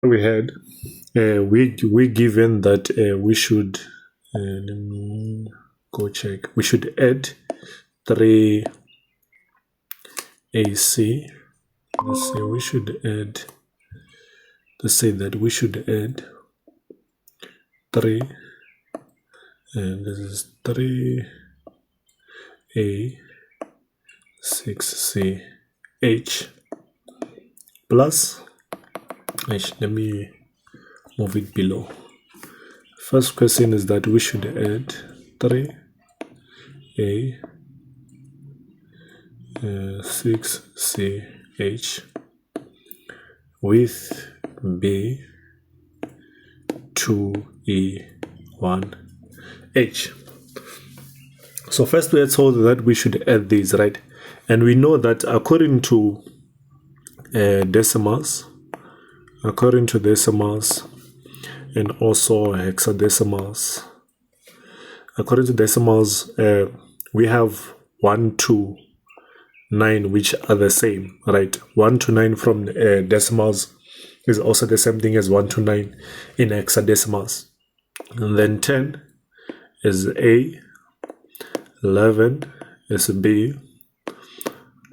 we had, we given that we should, let me go check, we should add 3 AC. Let's say we should add, let's say that we should add 3, and this is 3A 6C H plus H. Let me move it below. First question is that we should add 3A 6CH with B 2E1H. So first we are told that we should add these, right? And we know that according to decimals, and also hexadecimals, according to decimals, we have 1 to 9, which are the same, right? 1 to 9 from decimals is also the same thing as 1 to 9 in hexadecimals. And then 10 is A, 11 is B,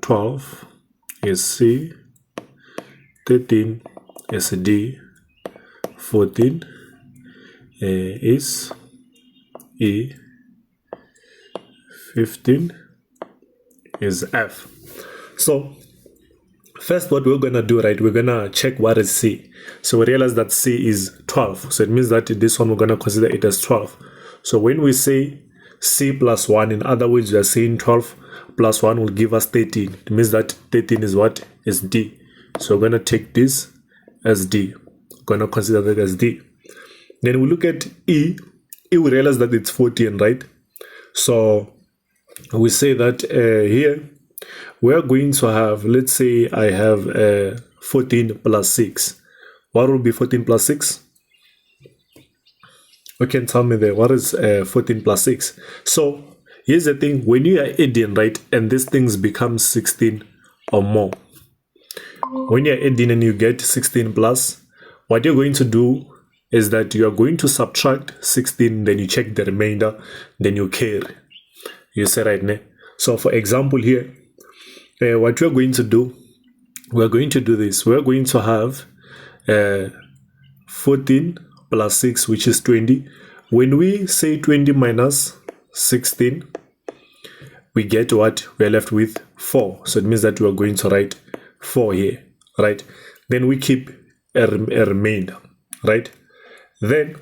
12 is C, 13 is D, 14 is E, 15 is F. So first what we're gonna do, right, we're gonna check what is C. So we realize that C is 12, so it means that this one we're gonna consider it as 12. So when we say C plus 1, in other words, we are saying 12 plus 1 will give us 13. It means that 13 is what? Is D. So we're gonna take this as D. We're gonna consider that as D. Then we look at E. E, we realize that it's 14, right? So we say that here we're going to have, let's say I have 14 plus 6. What will be 14 plus 6? You can tell me there, what is 14 plus 6? So here's the thing, when you are adding, right, and these things become 16 or more, when you're adding and you get 16 plus, what you're going to do is that you are going to subtract 16, then you check the remainder, then you carry. You say right now. So for example here, what we're going to do, we're going to do this. We're going to have 14 plus 6, which is 20. When we say 20 minus 16, we get what? We're left with 4. So it means that we are going to write 4 here, right? Then we keep a remainder, right? Then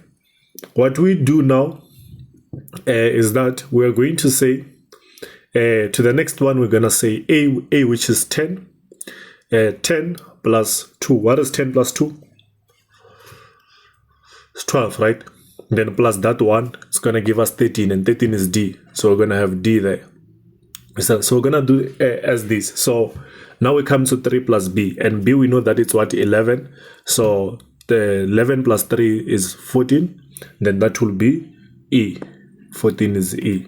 what we do now is that we're going to say to the next one, we're going to say A, which is 10. 10 plus 2. What is 10 plus 2? It's 12, right? Then plus that one, it's going to give us 13, and 13 is D. So we're going to have D there. So we're going to do as this. So now we come to 3 plus B. And B, we know that it's what? 11. So the 11 plus 3 is 14. Then that will be E. 14 is E,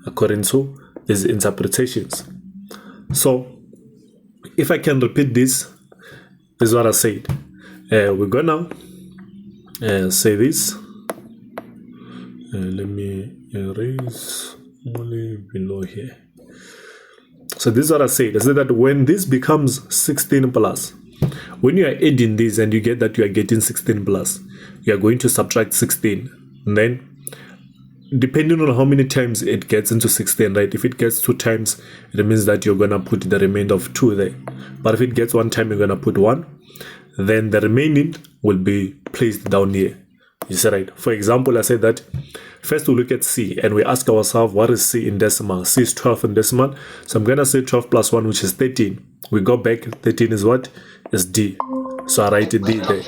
according to these interpretations. So if I can repeat this is what I said. We're gonna say this. Let me erase only below here. So this is what I said. I said that when this becomes 16 plus, when you are adding this and you get that you are getting 16 plus, you are going to subtract 16. And then depending on how many times it gets into 16, right? If it gets 2 times, it means that you're gonna put the remainder of 2 there. But if it gets 1 time, you're gonna put 1. Then the remaining will be placed down here. You see, right? For example, I said that first we look at C and we ask ourselves, what is C in decimal? C is 12 in decimal. So I'm gonna say 12 plus 1, which is 13. We go back, 13 is what? Is D. So I write D there.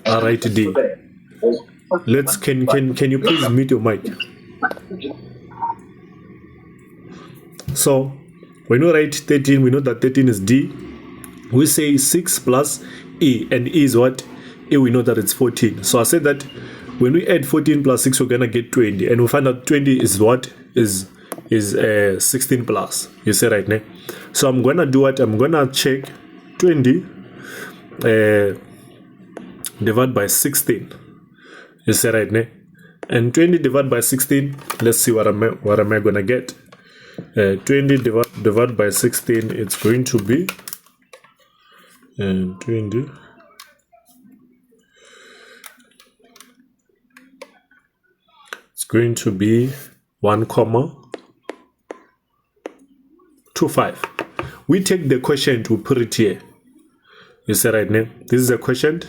I write D. Let's can you please mute your mic? So when we write 13, we know that 13 is D. We say 6 plus E, and E is what? E, we know that it's 14. So I said that when we add 14 plus 6, we're gonna get 20, and we find out 20 is what? Is 16 plus. You say right now. So I'm gonna do what? I'm gonna check 20 divide by 16. You see right now? And 20 divided by 16, let's see what am I gonna get. 20 divided by 16, it's going to be 20. It's going to be 1,25. We take the quotient, we put it here. You see right now? This is a quotient,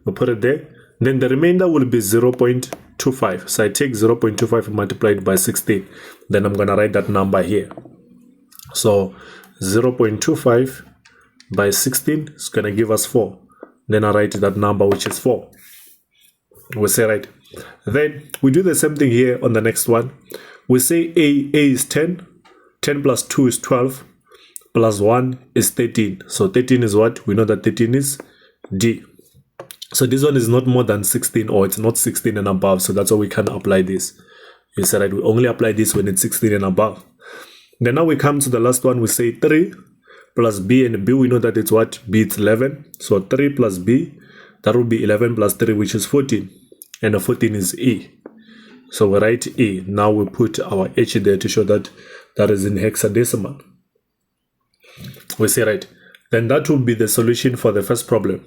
we put it there. Then the remainder will be 0.25. So I take 0.25 and multiply it by 16. Then I'm gonna write that number here. So 0.25 by 16 is gonna give us 4. Then I write that number, which is 4. We say right. Then we do the same thing here on the next one. We say A is 10. 10 plus 2 is 12. Plus 1 is 13. So 13 is what? We know that 13 is D. So this one is not more than 16, or it's not 16 and above. So that's why we can apply this. You said right, we only apply this when it's 16 and above. Then now we come to the last one. We say 3 plus B, and B we know that it's what? B, it's 11. So 3 plus B, that will be 11 plus 3, which is 14. And the 14 is E. So we write E. Now we put our H there to show that that is in hexadecimal. We say right. Then that will be the solution for the first problem.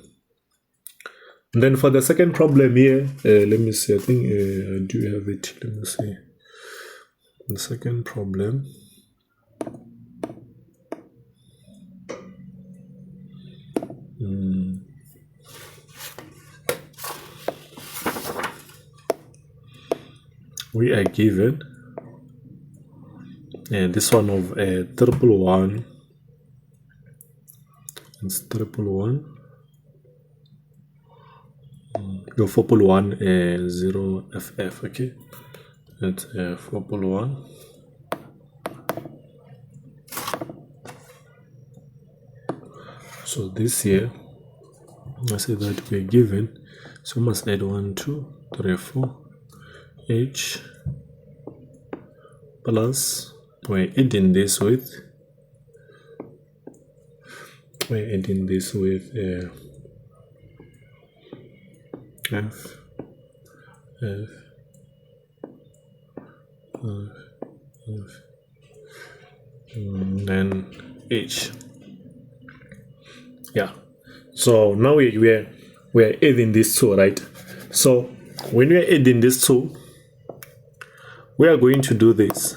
Then for the second problem here, let me see, I think I do have it. Let me see. The second problem. We are given this one of 111. It's 111. Your 4.1 0 FF, okay? That's 4.1. So this here, I say that we're given, so we must add 1, 2, 3, 4, H plus, we're adding this with, F, and H. Yeah. So now we're adding these two, right? So when we're adding these two, we are going to do this.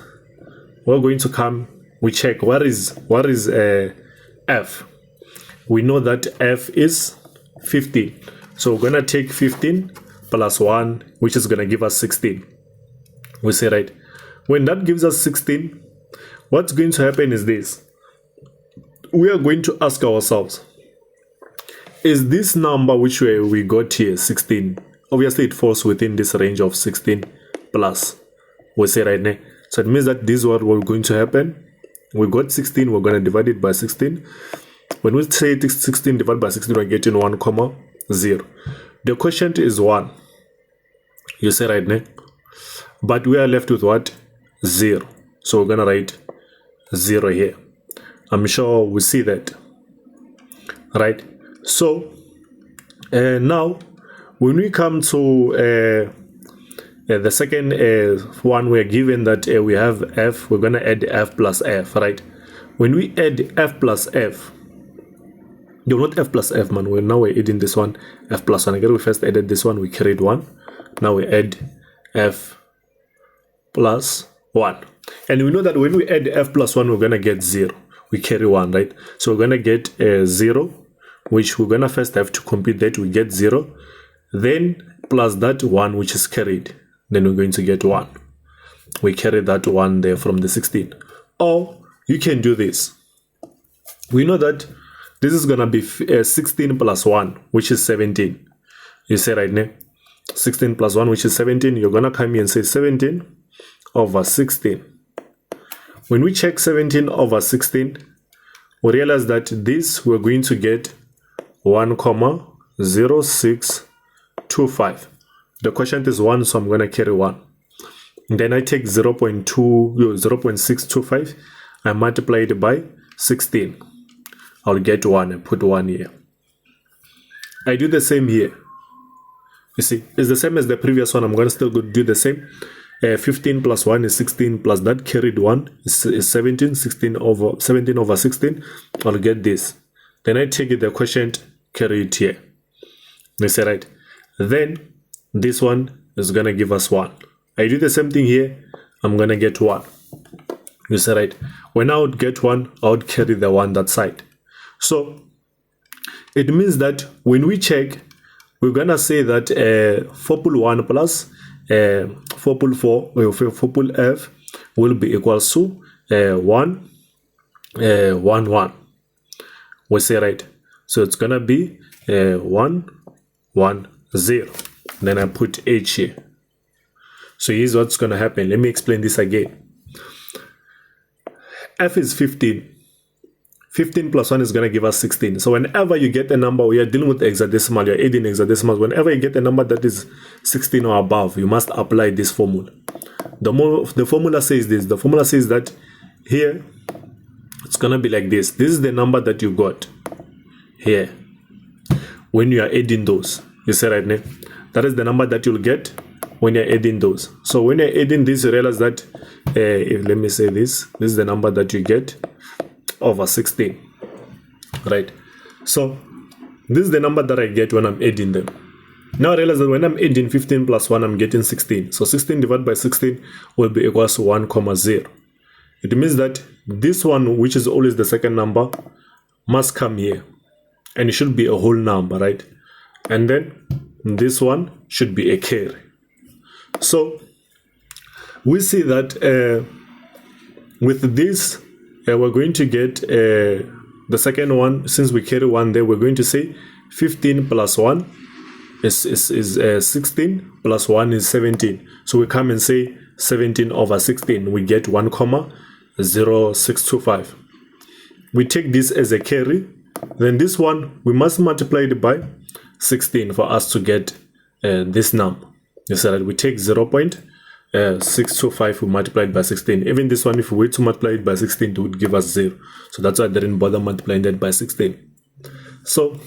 We're going to come. We check what is F. We know that F is 15. So we're gonna take 15 plus 1, which is gonna give us 16. We say right. When that gives us 16, what's going to happen is this. We are going to ask ourselves, is this number which we got here 16? Obviously it falls within this range of 16 plus. We say right now. So it means that this is what we're going to happen. We got 16, we're gonna divide it by 16. When we say 16 divided by 16, we're getting 1,0. The quotient is 1. You say right now. But we are left with what? 0. So we're gonna write 0 here. I'm sure we see that. Right? So now when we come to the second one, we're given that we have F, we're gonna add F plus F, right? When we add F plus F, no, not F plus F, man. Now we're adding this one, F plus 1. Again, we first added this one, we carried 1. Now we add F plus 1. And we know that when we add F plus 1, we're going to get 0. We carry 1, right? So we're going to get 0, which we're going to first have to compute that. We get 0. Then plus that 1, which is carried. Then we're going to get 1. We carry that 1 there from the 16. Or you can do this. We know that this is going to be 16 plus 1, which is 17. You say right now, 16 plus 1, which is 17. You're going to come here and say 17 over 16. When we check 17 over 16, we realize that this we're going to get 1,0625. The quotient is 1, so I'm going to carry 1. Then I take 0.625. I multiply it by 16. I'll get 1 and put 1 here. I do the same here. You see, it's the same as the previous one. I'm going to still do the same. 15 plus 1 is 16 plus that carried 1 is 17. 17 over 16. I'll get this. Then I take it the quotient, carry it here. You see, right? Then this one is going to give us 1. I do the same thing here. I'm going to get 1. You see, right? When I would get 1, I would carry the 1 that side. So it means that when we check, we're going to say that 4 pool 1 plus 4 pool 4, or 4 pool F will be equals to 1, 1, 1. We say, right? So it's going to be 1, 1, 0. Then I put H here. So here's what's going to happen. Let me explain this again. F is 15. 15 plus 1 is going to give us 16. So whenever you get a number, we are dealing with hexadecimal, you're adding hexadecimals. Whenever you get a number that is 16 or above, you must apply this formula. The formula says this. The formula says that here, it's going to be like this. This is the number that you got here when you are adding those. You see right now? That is the number that you'll get when you're adding those. So when you're adding this, you realize that, let me say this is the number that you get over 16, right? So this is the number that I get when I'm adding them. Now I realize that when I'm adding 15 plus 1, I'm getting 16. So 16 divided by 16 will be equals to 1, 0. It means that this one, which is always the second number, must come here. And it should be a whole number, right? And then this one should be a carry. So we see that with this, we're going to get the second one. Since we carry 1 there, we're going to say 15 plus 1 is 16 plus 1 is 17. So we come and say 17 over 16. We get 1,0625. We take this as a carry. Then this one, we must multiply it by 16 for us to get this number. So that we take 0.625, we multiply it by 16. Even this one, if we were to multiply it by 16, it would give us 0. So that's why I didn't bother multiplying that by 16. So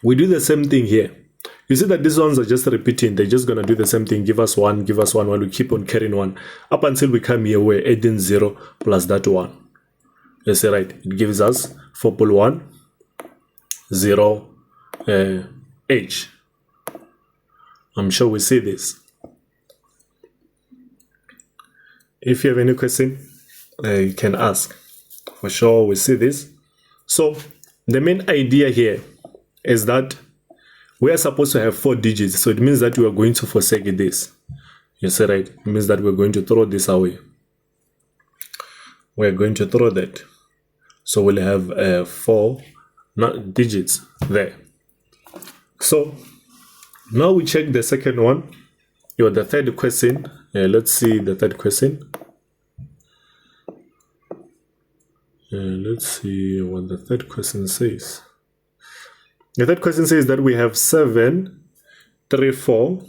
we do the same thing here. You see that these ones are just repeating. They're just going to do the same thing. Give us 1, while we keep on carrying 1. Up until we come here, we're adding 0 plus that 1. You see, right? It gives us 4 pool 1, 0, H. I'm sure we see this. If you have any question, you can ask. For sure, we see this. So the main idea here is that we are supposed to have 4 digits. So it means that we are going to forsake this. You see, right? It means that we're going to throw this away. We're going to throw that. So we'll have 4 digits there. So now we check the second one. The third question. Let's see the third question. Let's see what the third question says. The third question says that we have 7, 3, 4.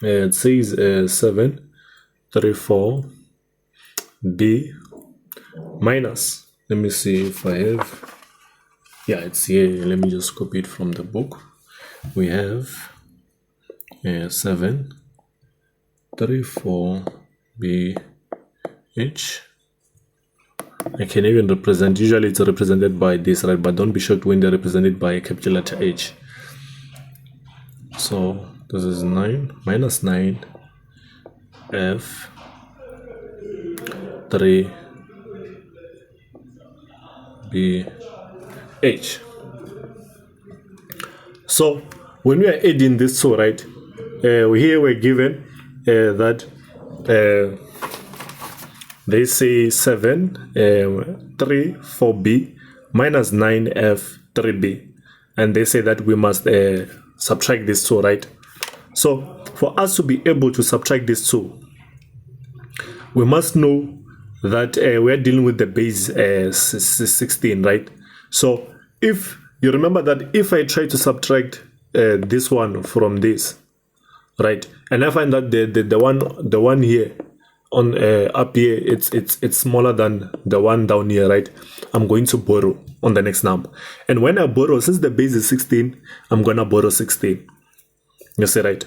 It says 7, 3, 4, B minus. Let me see if I have. Yeah, it's here. Let me just copy it from the book. We have 7, 3, 4, B, H. I can even represent, usually it's represented by this, right? But don't be shocked when they're represented by a capital letter H. So this is 9 minus 9 F 3 B H. So when we are adding this two, right, here we're given that they say 7 3 4B minus 9F 3B, and they say that we must subtract these two, right? So for us to be able to subtract these two, we must know that we are dealing with the base 16, right? So if you remember that if I try to subtract this one from this, right, and I find that the one here on up here it's smaller than the one down here, right, I'm going to borrow on the next number. And when I borrow, since the base is 16, I'm gonna borrow 16. You see, right?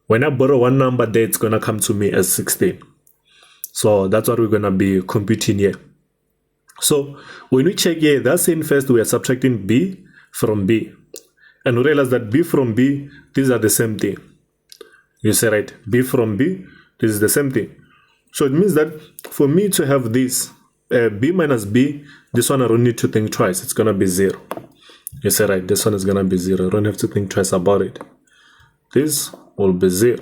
When I borrow one number there, it's gonna come to me as 16. So that's what we're gonna be computing here. So when we check here, that's saying first we are subtracting B from B. And we realize that B from B, these are the same thing. You see, right? B from B, this is the same thing. So it means that for me to have this, B minus B, this one I don't need to think twice. It's going to be 0. You see, right? This one is going to be 0. I don't have to think twice about it. This will be 0.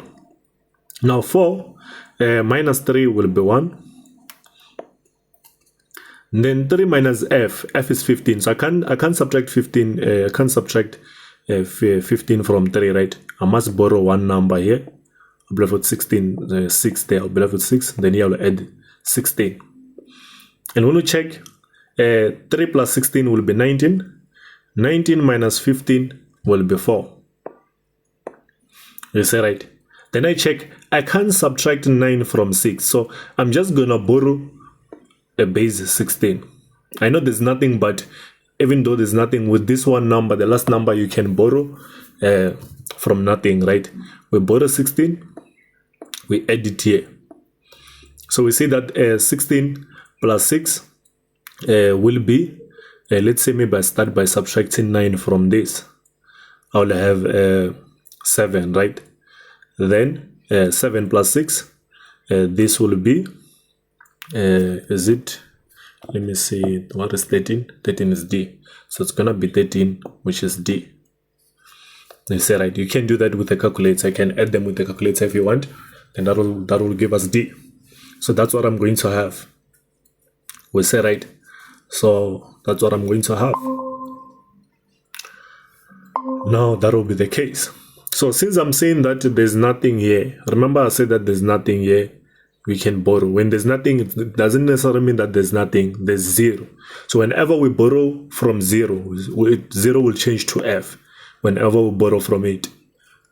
Now 4 minus 3 will be 1. Then 3 minus F is 15. So I can't subtract 15. I can't subtract 15 from 3, right? I must borrow one number here. I'll be left with 16, 6 there. I'll be left with 6. Then here I'll add 16. And when we check, 3 plus 16 will be 19. 19 minus 15 will be 4. You see, right? Then I check, I can't subtract 9 from 6. So I'm just going to borrow a base 16. I know there's nothing, but even though there's nothing with this one number, the last number you can borrow from nothing, right? We borrow 16, we add it here. So we see that 16 plus 6 will be, let's say maybe I start by subtracting 9 from this. I'll have 7, right? Then 7 plus 6, this will be, is it, let me see, what is 13? 13 is D. So it's going to be 13, which is D. You say, right, you can do that with a calculator. I can add them with the calculator if you want, and that will give us D. So that's what I'm going to have. We say, right, so that's what I'm going to have. Now that will be the case. So since I'm saying that there's nothing here, remember I said that there's nothing here, we can borrow. When there's nothing, it doesn't necessarily mean that there's nothing, there's 0. So whenever we borrow from 0, 0 will change to F. Whenever we borrow from it,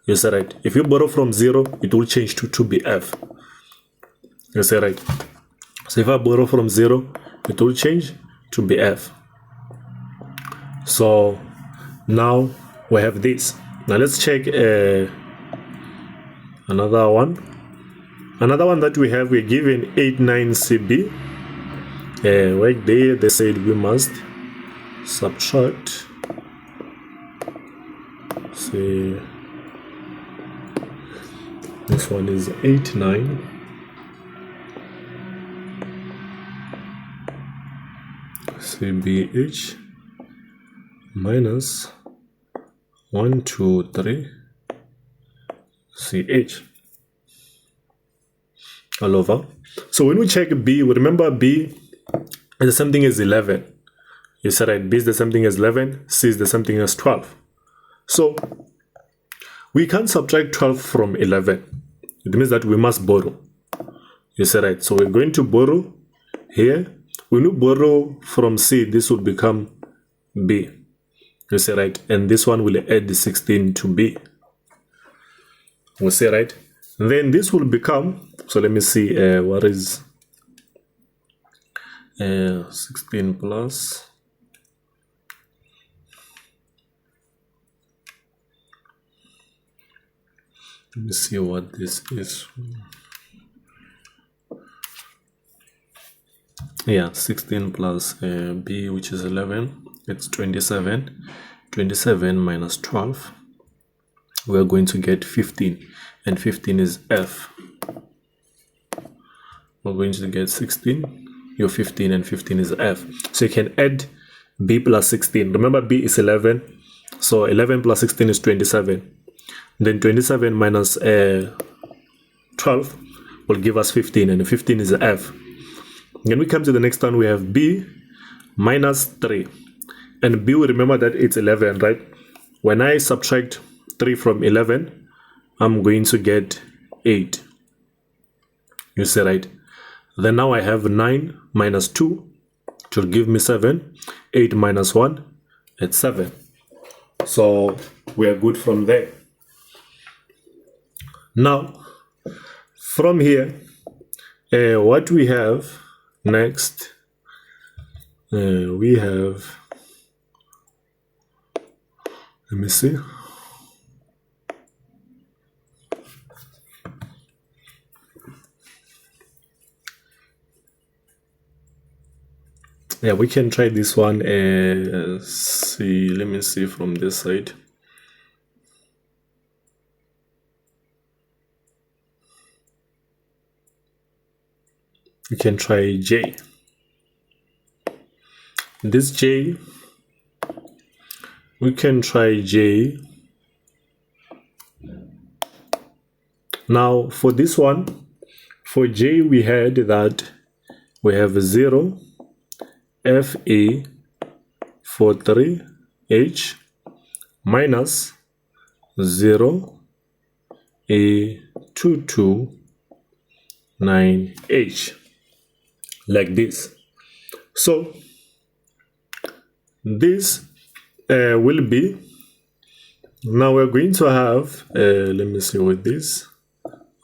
you say, right? If you borrow from 0, it will change to 2BF. You say, right? So if I borrow from 0, it will change to BF. So now we have this. Now let's check another one. Another one that we have, we're given 89CB. Right there, they said we must subtract. See, this one is 89. CBH minus 123 CH all over. So when we check B, we remember B is the same thing as 11. You said, right, B is the same thing as 11, C is the same thing as 12. So we can't subtract 12 from 11. It means that we must borrow. You said, right, so we're going to borrow here. When we borrow from C, this will become B. You say, right, and this one will add the 16 to B. We say, right, then this will become, so let me see, what is 16 plus, let me see what this is. Yeah, 16 plus B, which is 11, it's 27. 27 minus 12, we are going to get 15, and 15 is F. We're going to get 16, your 15, and 15 is F. So you can add B plus 16. Remember, B is 11, so 11 plus 16 is 27. Then 27 minus 12 will give us 15, and 15 is F. Then we come to the next one, we have B minus 3. And B, we remember that it's 11, right? When I subtract 3 from 11, I'm going to get 8. You see, right? Then now I have 9 minus 2, which will give me 7. 8 minus 1, it's 7. So we are good from there. Now, from here, what we have next, we have Let me see. Yeah, we can try this one. See, let me see from this side. We can try J. This J, we can try J. Now for this one, for J we had that we have 0 FA 43H minus 0 A229H, like this. So this will be, now we're going to have, let me see with this.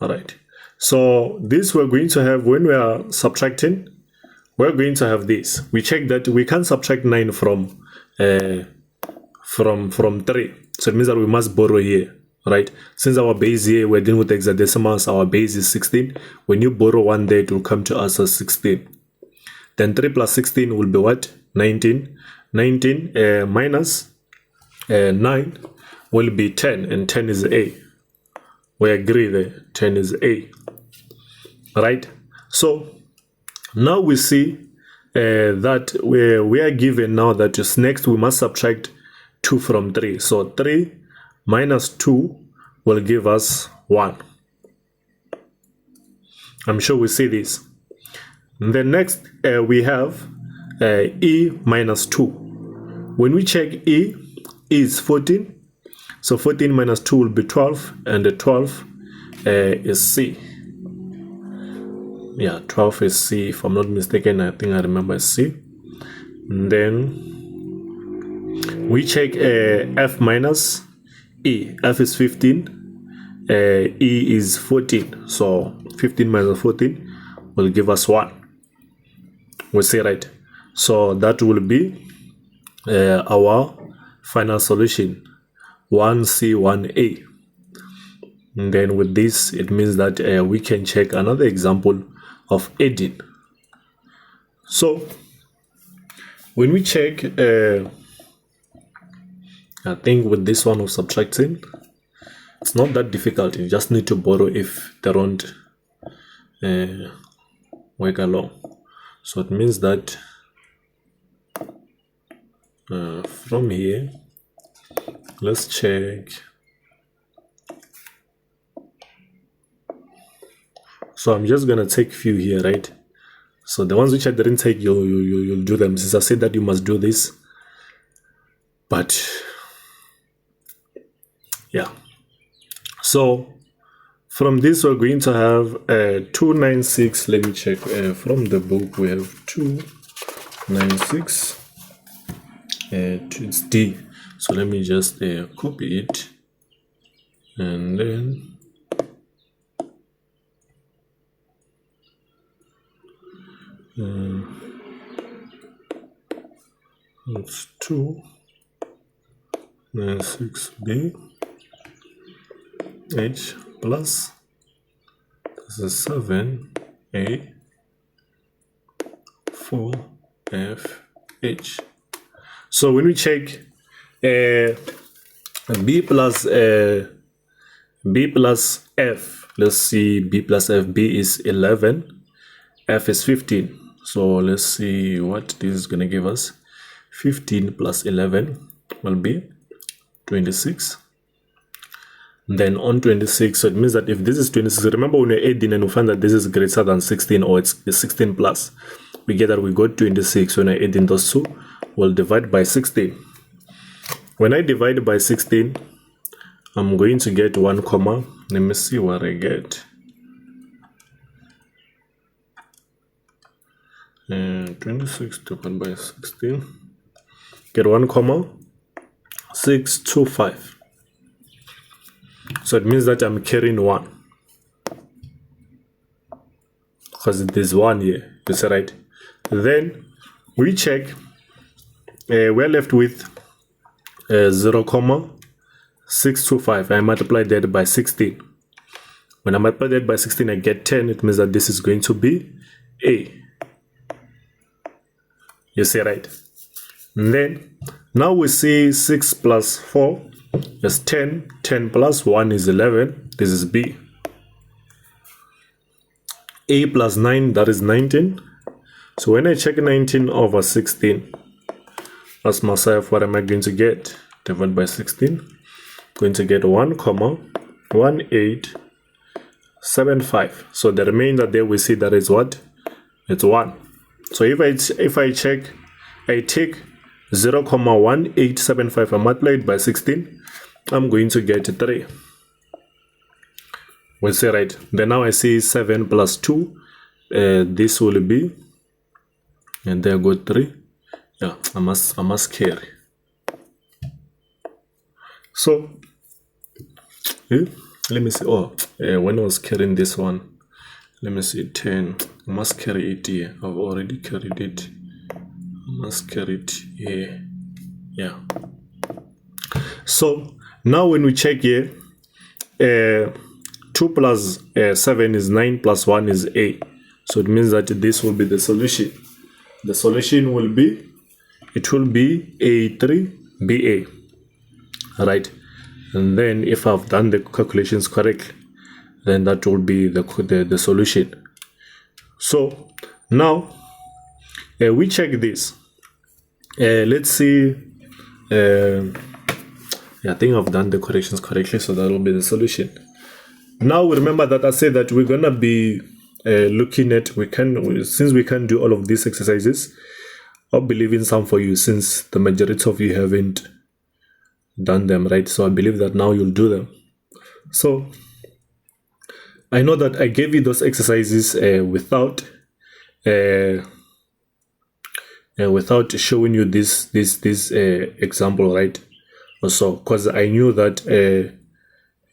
All right. So this we're going to have, when we are subtracting, we're going to have this. We check that we can subtract 9 from 3. So it means that we must borrow here, right? Since our base here, we're dealing with hexadecimals, our base is 16. When you borrow 1 there, it will come to us as 16. Then 3 plus 16 will be what? 19. 19 minus 9 will be 10, and 10 is A. We agree there, 10 is A, right? So now we see that we are given now that just next we must subtract 2 from 3. So 3 minus 2 will give us 1. I'm sure we see this. And then next we have E minus 2. When we check E is 14. So 14 minus 2 will be 12, and the 12 is C. Yeah, 12 is C, if I'm not mistaken. I think I remember C. And then we check F minus E. F is 15, E is 14. So 15 minus 14 will give us 1. We say right. So that will be our final solution. 1C, 1A. And then with this, it means that we can check another example of adding. So when we check, I think with this one of subtracting, it's not that difficult. You just need to borrow if they don't work along. So it means that from here, let's check. So I'm just gonna take few here, right? So the ones which I didn't take, you'll do them. Since I said that you must do this, but yeah. So from this we're going to have 296. Let me check from the book. We have 296. It's D. So let me just copy it, and then it's 296B H plus, this is 7A 4FH. So when we check B plus F, let's see, B plus F, B is 11, F is 15. So let's see what this is going to give us. 15 plus 11 will be 26. Then on 26, so it means that if this is 26, remember when we're adding and we find that this is greater than 16, or it's 16 plus, we get that we got 26. When I add in those two, we'll divide by 16. When I divide by 16, I'm going to get 1 comma. Let me see what I get. 26 divided by 16. Get 1 comma 625. So it means that I'm carrying 1. Because there's 1 here. Is that right? Then we check. We're left with 0 comma 625. I multiply that by 16. When I multiply that by 16, I get 10. It means that this is going to be A. You see, right? And then now we see 6 plus 4 is 10. 10 plus 1 is 11. This is B. A plus 9, that is 19. So when I check 19 over 16, ask myself, what am I going to get? Divided by 16. Going to get 1,1875. So the remainder there we see that is what? It's 1. So if I check, I take 0,1875 and multiply it by 16, I'm going to get 3. We say, right? Then now I see 7 plus 2. This will be, and there go 3. Yeah, I must carry. So let me see. When I was carrying this one, let me see, 10. I must carry it here. I've already carried it. I must carry it here. Yeah. So now when we check here, 2 plus 7 is 9 plus 1 is 8. So it means that this will be the solution. The solution will be, it will be A3BA. Right? And then if I've done the calculations correctly, then that will be the solution. So now we check this. Let's see. I think I've done the corrections correctly, so that will be the solution. Now remember that I said that we're gonna be looking at, since we can do all of these exercises, I'll be leaving some for you since the majority of you haven't done them, right? So I believe that now you'll do them. So I know that I gave you those exercises without showing you this example, right? Also, because I knew that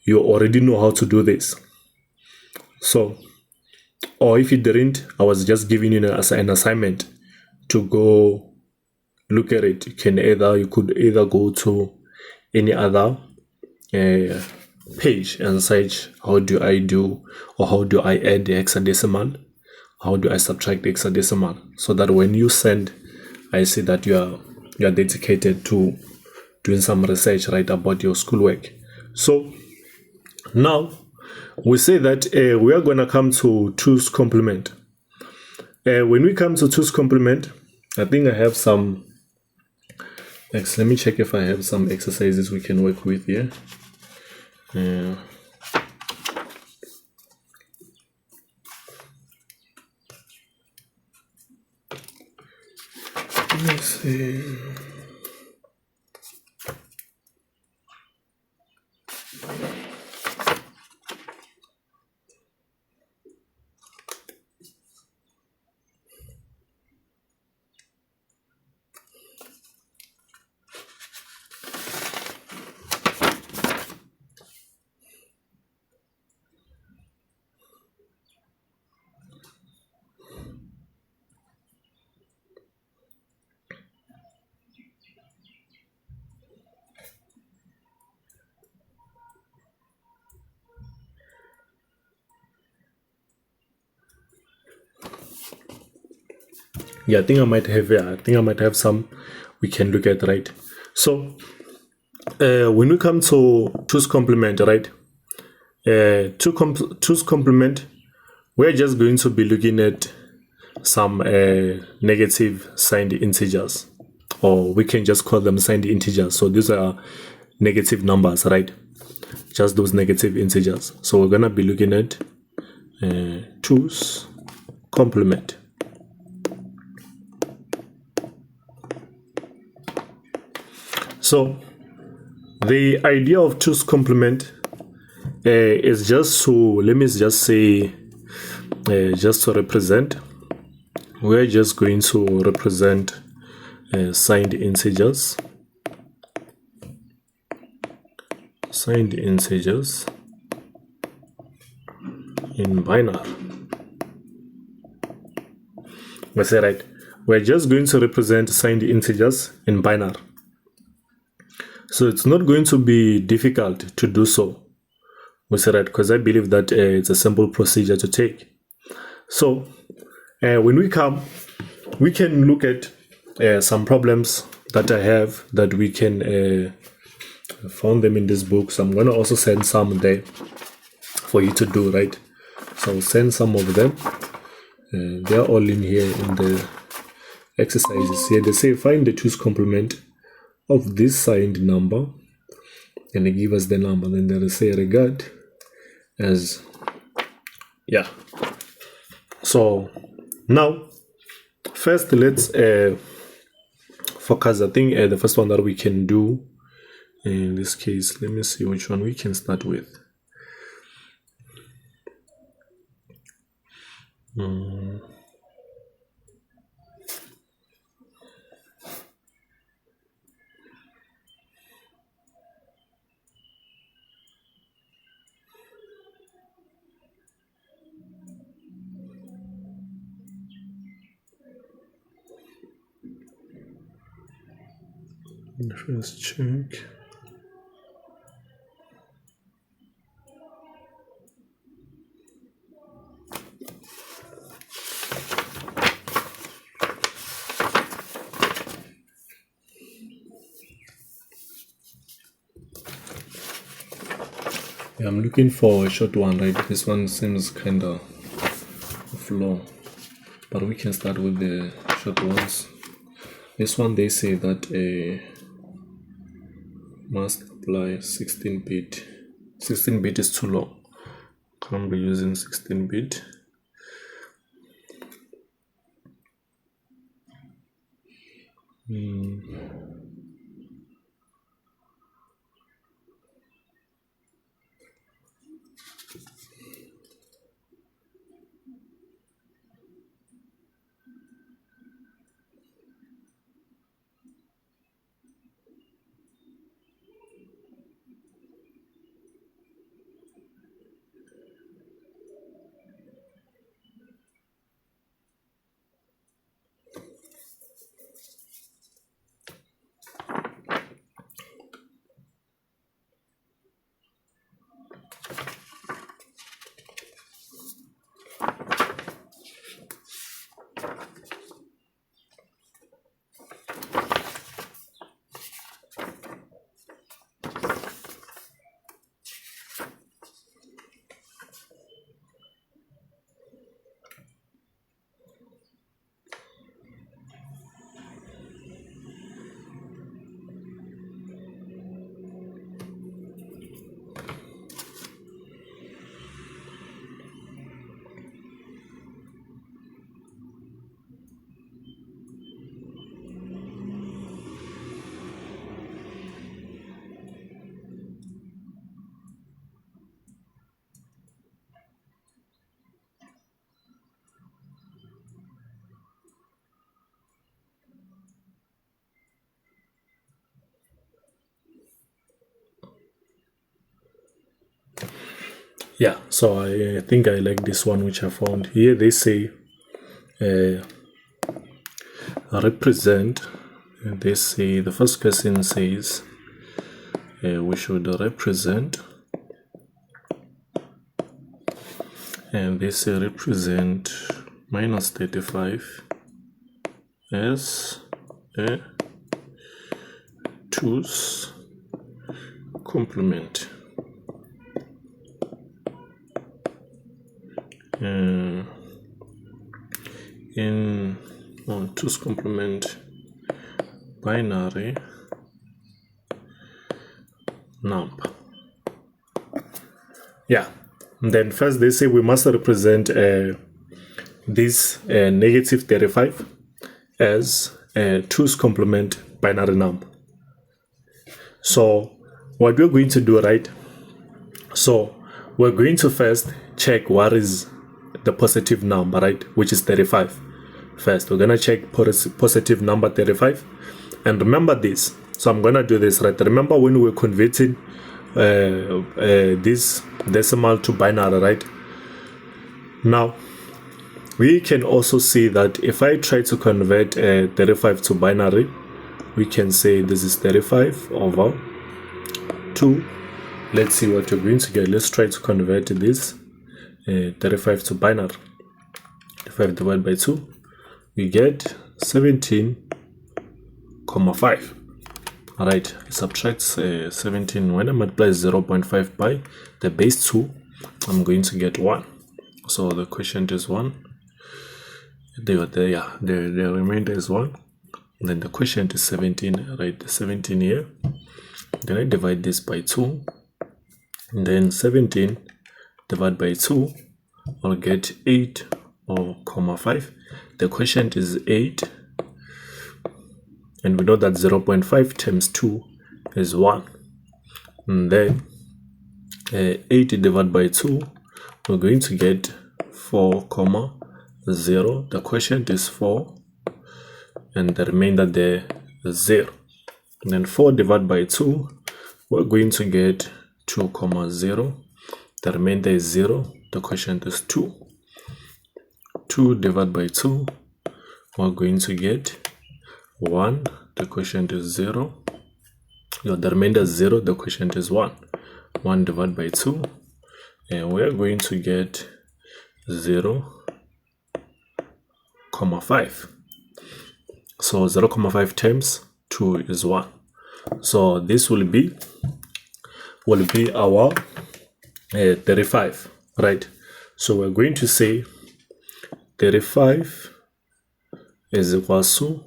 you already know how to do this. So, or if you didn't, I was just giving you an assignment to go look at it. You could either go to any other page and search, how do I do, or how do I add the hexadecimal, how do I subtract the hexadecimal, so that when you send, I see that you are dedicated to doing some research, right, about your schoolwork. So now we say that we are going to come to 2's complement. When we come to 2's complement, I think I have some. Let me check if I have some exercises we can work with here. Let's see. Yeah, I think I might have some we can look at, right? So when we come to 2's complement, right? 2's complement, we're just going to be looking at some negative signed integers, or we can just call them signed integers. So these are negative numbers, right? Just those negative integers. So we're gonna be looking at 2's complement. So the idea of 2's complement is just to, let me just say, just to represent, we're just going to represent signed integers in binary. Let's say, right, we're just going to represent signed integers in binary. So it's not going to be difficult to do so. We say that because I believe that it's a simple procedure to take. So when we come, we can look at some problems that I have that we can found them in this book. So I'm going to also send some there for you to do, right? So I'll send some of them. They're all in here in the exercises. Here they say find the 2's complement of this signed number, and they give us the number. Then they say regard as, yeah. So now first let's focus. I think the first one that we can do in this case, let me see which one we can start with. First check. Yeah, I'm looking for a short one, right? This one seems kind of long, but we can start with the short ones. This one, they say that must apply 16-bit. 16-bit is too long. Can't be using 16-bit. Yeah, so I think I like this one which I found here. They say represent. They say the first question says we should represent, and they say represent minus 35 as a 2's complement. In 2's complement binary number. Yeah, and then first they say we must represent this negative 35 as a 2's complement binary number. So what we're going to do, right? So we're going to first check what is the positive number, right, which is 35. First we're gonna check positive number 35, and remember this. So I'm gonna do this, right? Remember when we were converting this decimal to binary, right? Now we can also see that if I try to convert 35 to binary, we can say this is 35 over 2. Let's see what we're going to get. Let's try to convert this 35 to binary. 35 divided by 2, we get 17,5. All right, it subtracts 17. When I multiply 0.5 by the base 2, I'm going to get 1. So the quotient is 1. The remainder is 1. Then the quotient is 17. Right, the 17 here. Then I divide this by 2. And then 17 divided by 2, I'll get 8 or 5. The quotient is 8. And we know that 0.5 times 2 is 1. And then 8 divided by 2, we're going to get 4, 0. The quotient is 4. And the remainder there is 0. And then 4 divided by 2, we're going to get 2, 0. The remainder is 0. The quotient is 2. 2 divided by 2, we're going to get 1. The quotient is 0. The remainder is 0. The quotient is 1. 1 divided by 2, and we're going to get 0, 5. So 0.5 times 2 is 1. So this will be our 35, right? So we're going to say 35 is equals to,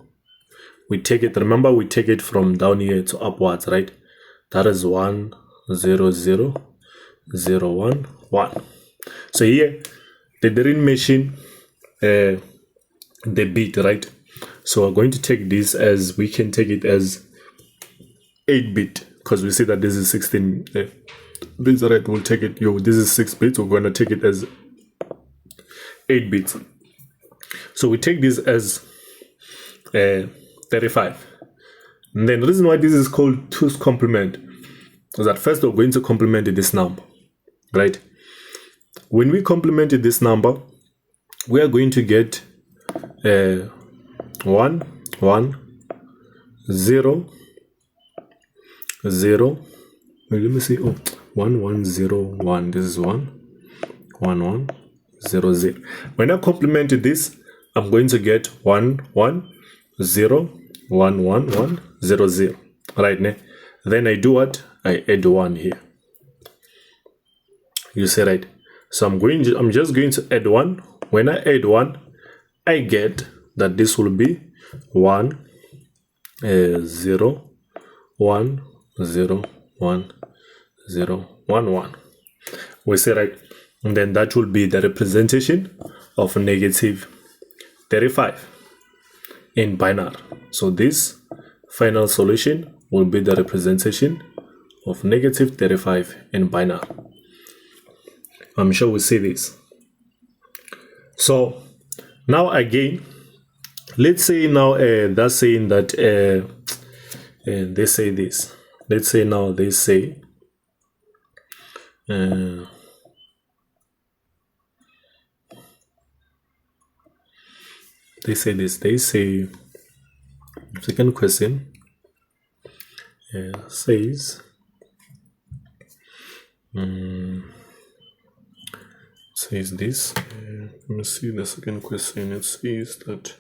we take it, remember we take it from down here to upwards, right? That is 1, 0, 0, 0, 1, 1. So here they didn't mention the bit, right? So we're going to take this as, we can take it as 8-bit, because we see that this is 16. This, right, we'll take it, this is 6 bits, we're going to take it as 8 bits. So we take this as 35. And then the reason why this is called 2's complement is that first we're going to complement this number, right? When we complemented this number, we are going to get 1, 1, 0, 0. Let me see. 1, 1, 0, 1. This is 1, 1, 1, 0, 0. When I complemented this, I'm going to get 1, 1, 0, 1, 1, 1, 0, 0. Right now, then I do what? I add 1 here. You see, right? So I'm just going to add 1. When I add 1, I get that this will be 1, 0, 1, 0, 1, 0, 1, 1. We say, right? And then that will be the representation of negative 35 in binary. So this final solution will be the representation of negative 35 in binary. I'm sure we see this. So now again, let's say now that's saying that they say this. Let's say now they say this. They say second question says says this. Let me see the second question. It says that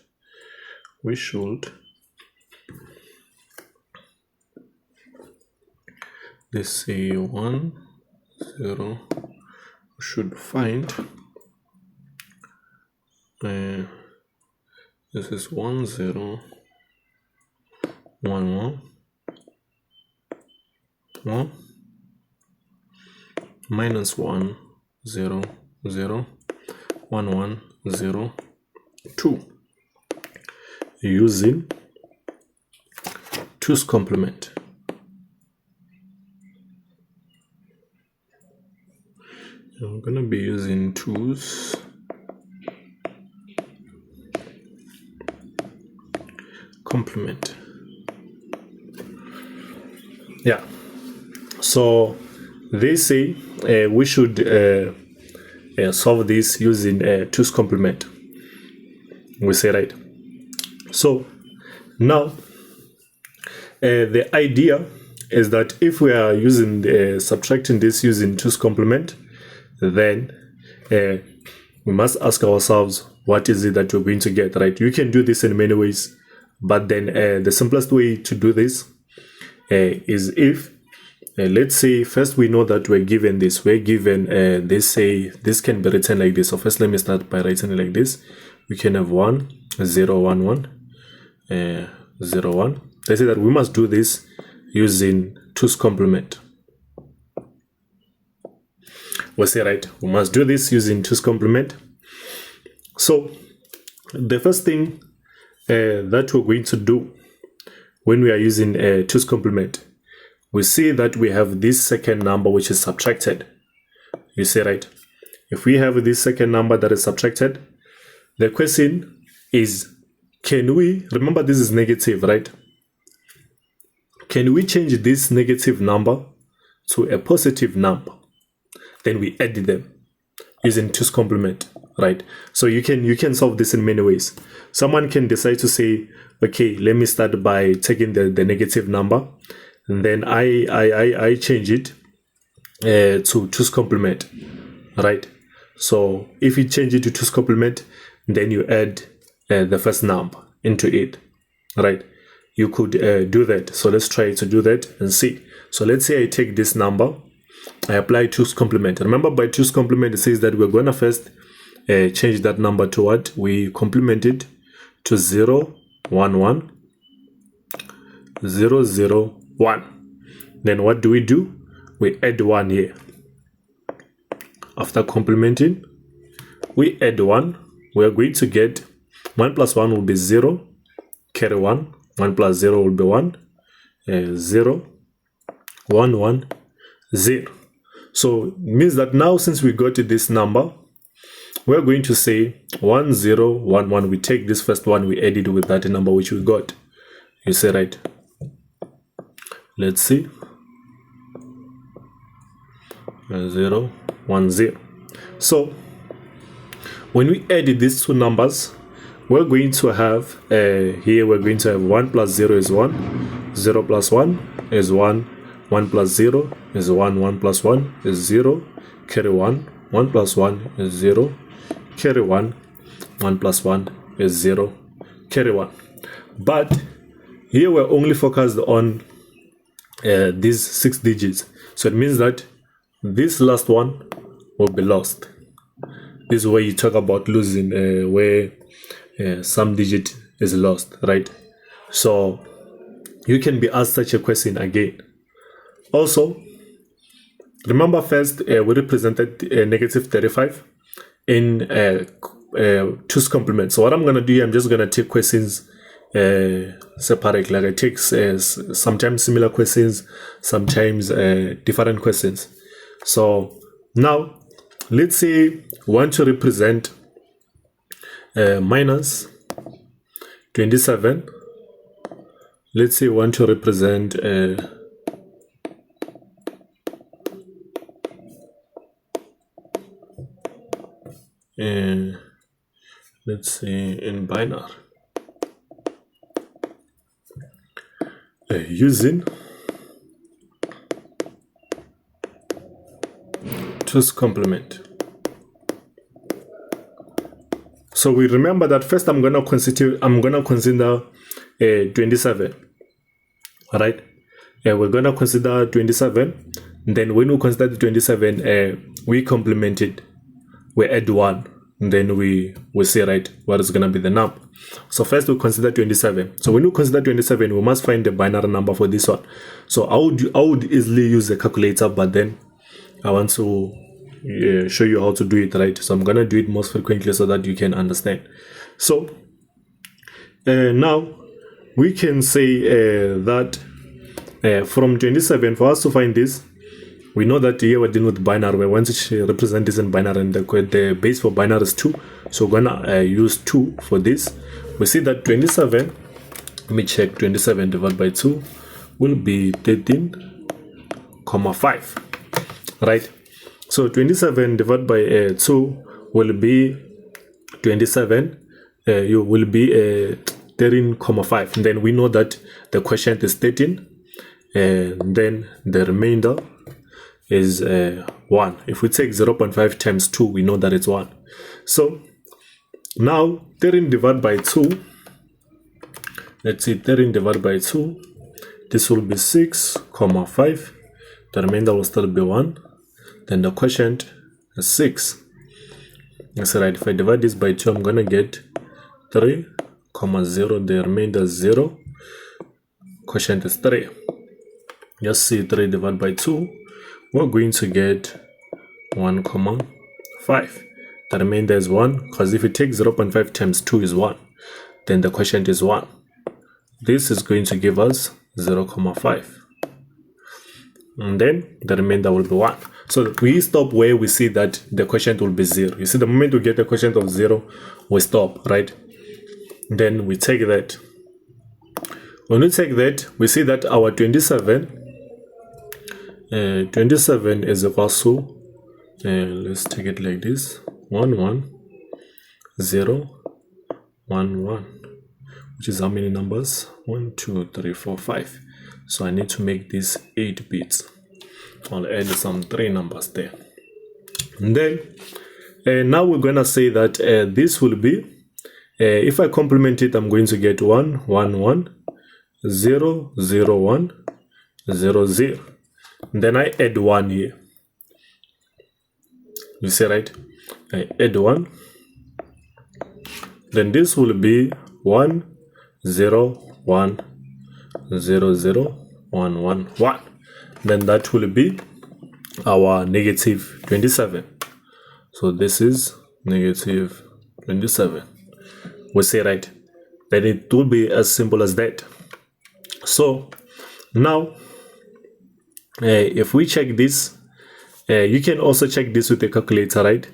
we should, they say 1, 0, we should find this is 1, 0, 1, 1, 1 minus 1, 0, 0, 1, 1, 0, 2 using 2's complement. I'm gonna be using 2's complement. Yeah, so they say we should solve this using 2's complement. We say, right? So now the idea is that if we are using subtracting this using 2's complement, then we must ask ourselves, what is it that we're going to get, right? You can do this in many ways, but then the simplest way to do this is if let's say first we know that we're given this. We're given they say this can be written like this. So first let me start by writing it like this. We can have 1 0 1 1 0 1. They say that we must do this using 2's complement. We say, right, we must do this using 2's complement. So the first thing that we're going to do when we are using 2's complement, we see that we have this second number which is subtracted. You see, right? If we have this second number that is subtracted, the question is, can we, remember this is negative, right? Can we change this negative number to a positive number? Then we add them using 2's complement, right? So you can solve this in many ways. Someone can decide to say, okay, let me start by taking the negative number, and then I change it to 2's complement, right? So if you change it to 2's complement, then you add the first number into it, right? You could do that. So let's try to do that and see. So let's say I take this number, I apply 2's complement. Remember, by 2's complement, it says that we're going to first change that number to what? We complement it to 0 1 1 0 0 1. Then what do? We add 1 here. After complementing, we add 1. We're going to get 1 plus 1 will be 0, carry 1. 1 plus 0 will be 1, 0 1 1 0. So it means that now, since we got this number, we're going to say 1 0 1 1. We take this first one, we add it with that number which we got. You say, right? Let's see. 0 1 0. So when we add these two numbers, we're going to have here we're going to have 1 plus 0 is 1, 0 plus 1 is 1, 1 plus 0 is 1, 1 plus 1 is 0, carry 1, 1 plus 1 is 0, carry 1, 1 plus 1 is 0, carry 1. But here we're only focused on these 6 digits. So it means that this last one will be lost. This is where you talk about losing, where some digit is lost, right? So you can be asked such a question again. Also, remember first we represented negative 35 in 2's complement. So what I'm going to do here, I'm just going to take questions separate. Like I take sometimes similar questions, sometimes different questions. So now let's say we want to represent minus 27. Let's say we want to represent let's say in binary using 2's complement. So we remember that first I'm gonna consider 27. All right, we're gonna consider 27. Then when we consider the 27, we complement it. We add 1. And then we say, right, what is gonna be the number. So first we consider 27. So when we consider 27, we must find the binary number for this one. So I would easily use a calculator, but then I want to show you how to do it, right? So I'm gonna do it most frequently so that you can understand. So now we can say that from 27, for us to find this, we know that here we're dealing with binary. We want to represent this in binary, and the base for binary is 2. So we're gonna use 2 for this. We see that 27, let me check, 27 divided by 2 will be 13,5, right? So 27 divided by 2 will be 27. You will be 13,5. And then we know that the quotient is 13. and then the remainder is 1. If we take 0.5 times 2, we know that it's 1. So now 13 divided by 2, let's see, 13 divided by 2, this will be 6, 5. The remainder will still be 1. Then the quotient is 6. That's right. If I divide this by 2, I'm going to get 3, 0. The remainder is 0. Quotient is 3. Just see 3 divided by 2. We're going to get 1, 5. The remainder is 1, because if you take 0.5 times 2 is 1, then the quotient is 1. This is going to give us 0.5. And then the remainder will be 1. So we stop where we see that the quotient will be 0. You see, the moment we get the quotient of 0, we stop, right? Then we take that. When we take that, we see that our 27 is equals to, let's take it like this, 1, 1, 0, 1, 1, which is how many numbers? 1, 2, 3, 4, 5. So I need to make this 8 bits. I'll add some 3 numbers there. And then now we're going to say that this will be, if I complement it, I'm going to get 1, 1, 1, 0, 0, 1, 0, 0. Then I add 1 here. You see, right? I add 1. Then this will be 1, 0, 1, 0, 0, 1, 1, 1. Then that will be our negative 27. So this is negative 27. We say, right? Then it will be as simple as that. So now, if we check this, you can also check this with a calculator, right?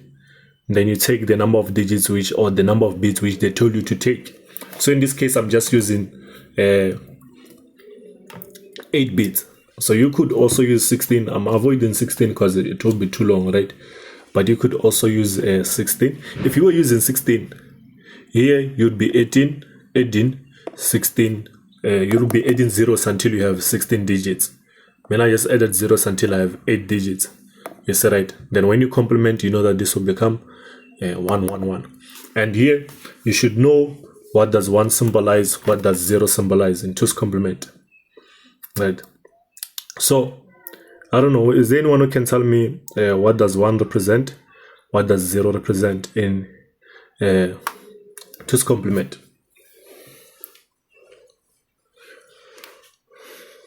Then you take the number of digits which, or the number of bits which they told you to take. So in this case, I'm just using 8 bits. So you could also use 16. I'm avoiding 16 because it will be too long, right? But you could also use 16. If you were using 16, here you'd be adding 16. You'll be adding zeros until you have 16 digits. When I just added zeros until I have 8 digits. You see, right? Then when you complement, you know that this will become 1, 1, 1. And here you should know what does 1 symbolize, what does 0 symbolize in 2's complement, right? So I don't know, is there anyone who can tell me what does 1 represent, what does 0 represent in 2's complement?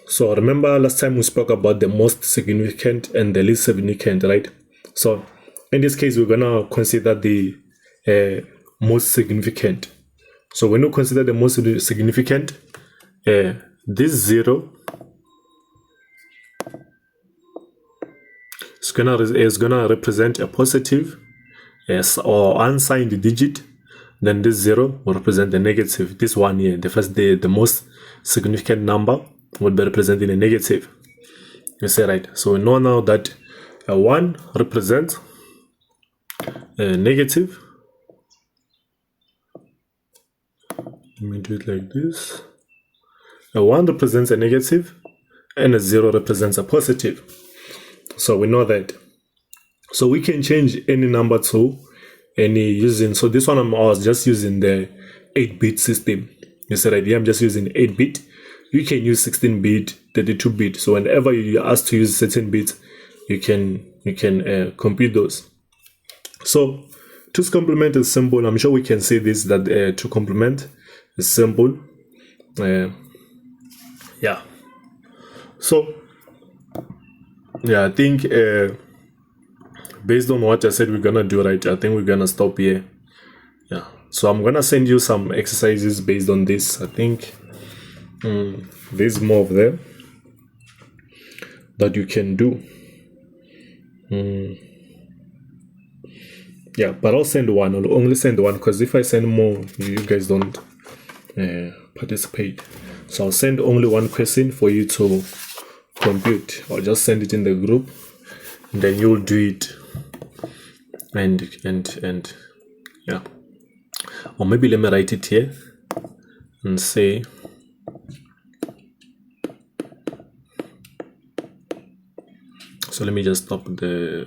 So remember last time we spoke about the most significant and the least significant, right? So in this case, we're gonna consider the most significant. So when you consider the most significant, this 0 is gonna represent a positive or unsigned digit. Then this 0 will represent the negative. This one here, the most significant number, would be representing a negative. You see, right? So we know now that 1 represents a negative. Let me do it like this. A 1 represents a negative and a 0 represents a positive. So we know that. So we can change any number to any using. So this one I was just using the 8-bit system. You see, right? Here I'm just using 8-bit. You can use 16-bit, 32-bit. So whenever you're asked to use certain bits, you can compute those. So 2's complement is simple. I'm sure we can say this, that 2 complement is simple. Yeah. So yeah, I think based on what I said we're gonna do, right, I think we're gonna stop here. Yeah. So I'm gonna send you some exercises based on this. I think there's more of them that you can do. Yeah, but I'll send one. I'll only send one because if I send more, you guys don't participate. So I'll send only one question for you to compute. I'll just send it in the group, and then you'll do it. And yeah. Or maybe let me write it here and say So let me just stop the